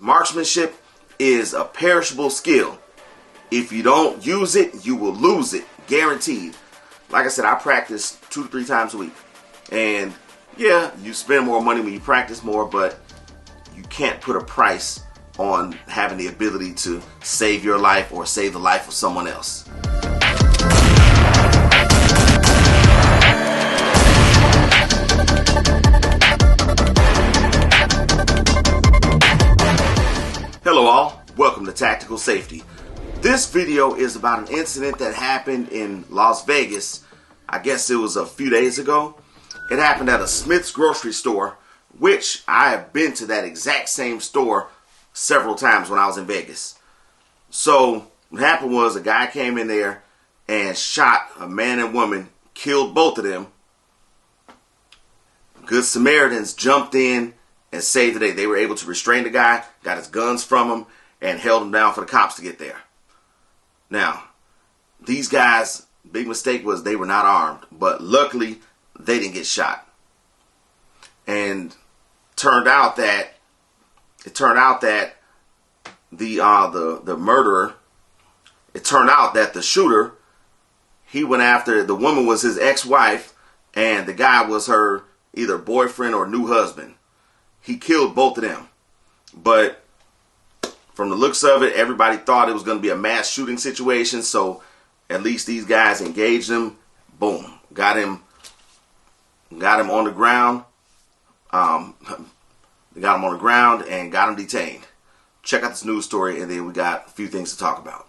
Marksmanship is a perishable skill. If you don't use it, you will lose it. Guaranteed. Like I said, I practice 2 to 3 times a week. And yeah, you spend more money when you practice more, but you can't put a price on having the ability to save your life or save the life of someone else. Hello all, welcome to Tactical Safety. This video is about an incident that happened in Las Vegas. I guess it was a few days ago. It happened at a Smith's grocery store, which I have been to that exact same store several times when I was in Vegas. So what happened was a guy came in there and shot a man and woman, killed both of them. Good Samaritans jumped in and saved the day. They were able to restrain the guy, got his guns from him, and held him down for the cops to get there. Now, these guys, big mistake was they were not armed, but luckily they didn't get shot. And it turned out that the murderer, it turned out that the shooter, he went after, the woman was his ex-wife, and the guy was her either boyfriend or new husband. He killed both of them. But from the looks of it, everybody thought it was going to be a mass shooting situation. So at least these guys engaged him. Boom. Got him on the ground. They got him on the ground and got him detained. Check out this news story, and then we got a few things to talk about.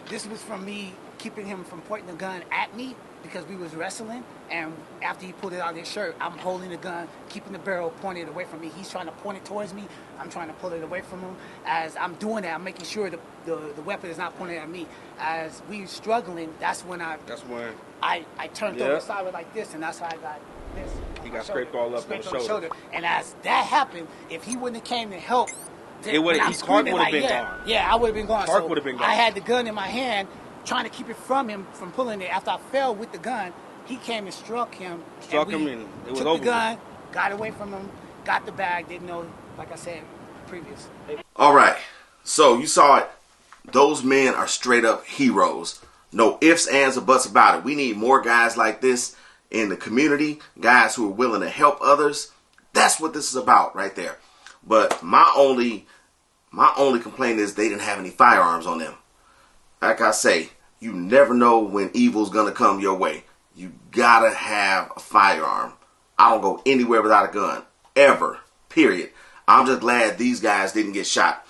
This was from me keeping him from pointing the gun at me because we was wrestling, and after he pulled it out of his shirt, I'm holding the gun, keeping the barrel pointed away from me. He's trying to point it towards me. I'm trying to pull it away from him. As I'm doing that, I'm making sure the weapon is not pointed at me. As we were struggling, that's when I turned over sideways like this, and that's how I got this. He got scraped all up on the shoulder. And as that happened, if he wouldn't have came to help, Clark would have been gone. Yeah, I would have been gone. Clark would have been gone. I had the gun in my hand, trying to keep it from him from pulling it. After I fell with the gun, he came and struck him. And it was took over. The gun, got away from him, got the bag. Didn't know, like I said previous. All right, so you saw it. Those men are straight up heroes. No ifs, ands, or buts about it. We need more guys like this in the community. Guys who are willing to help others. That's what this is about right there. But my only complaint is they didn't have any firearms on them. Like I say, you never know when evil's gonna come your way. You gotta have a firearm. I don't go anywhere without a gun. Ever. Period. I'm just glad these guys didn't get shot.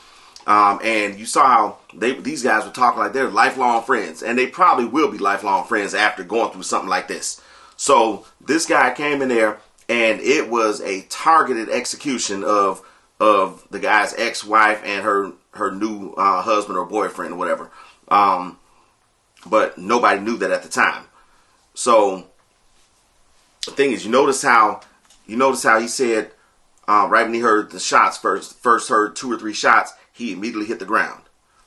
And you saw how these guys were talking like they're lifelong friends. And they probably will be lifelong friends after going through something like this. So this guy came in there, and it was a targeted execution of the guy's ex-wife and her new husband or boyfriend or whatever. But nobody knew that at the time. So the thing is, you notice how he said right when he heard the shots first heard 2 or 3 shots, he immediately hit the ground,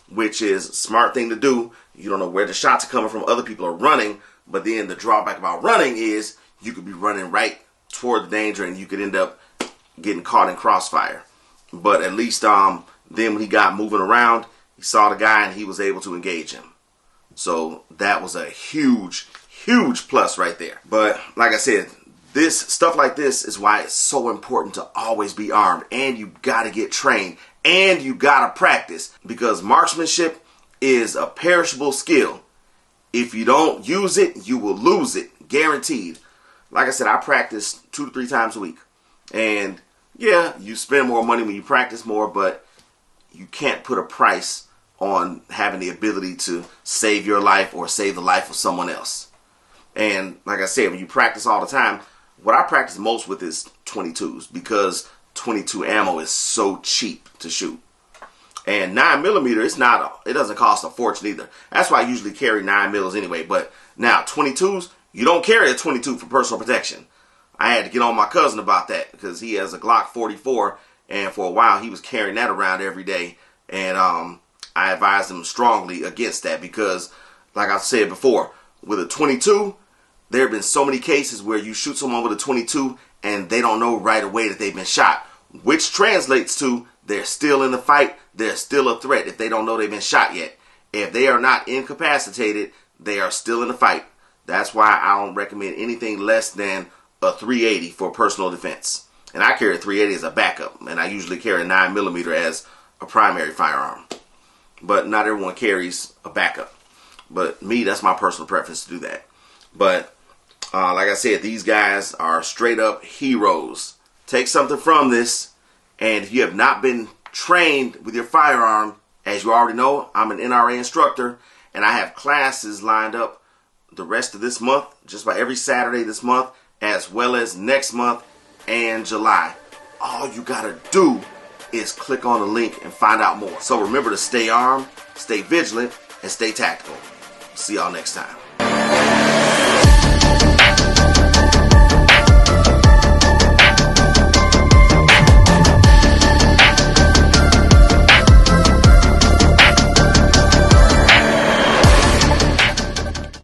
which is a smart thing to do. You don't know where the shots are coming from. Other people are running, but then the drawback about running is you could be running right toward the danger and you could end up getting caught in crossfire. But at least then when he got moving around, he saw the guy and he was able to engage him. So that was a huge, huge plus right there. But like I said, this stuff like this is why it's so important to always be armed. And you got to get trained. And you got to practice. Because marksmanship is a perishable skill. If you don't use it, you will lose it. Guaranteed. Like I said, I practice 2 to 3 times a week. And yeah, you spend more money when you practice more, but you can't put a price on having the ability to save your life or save the life of someone else. And like I said, when you practice all the time, what I practice most with is 22s because 22 ammo is so cheap to shoot. And 9mm, it doesn't cost a fortune either. That's why I usually carry 9mm anyway. But now 22s, you don't carry a 22 for personal protection. I had to get on my cousin about that because he has a Glock 44, and for a while he was carrying that around every day. And I advised him strongly against that because, like I said before, with a 22, there have been so many cases where you shoot someone with a 22 and they don't know right away that they've been shot, which translates to they're still in the fight. They're still a threat if they don't know they've been shot yet. If they are not incapacitated, they are still in the fight. That's why I don't recommend anything less than a 380 for personal defense. And I carry a 380 as a backup, and I usually carry a 9mm as a primary firearm. But not everyone carries a backup. But me, that's my personal preference to do that. But like I said, these guys are straight up heroes. Take something from this, and if you have not been trained with your firearm, as you already know, I'm an NRA instructor, and I have classes lined up the rest of this month, just about every Saturday this month, as well as next month and July. All you gotta do is click on the link and find out more. So remember to stay armed, stay vigilant, and stay tactical. See y'all next time.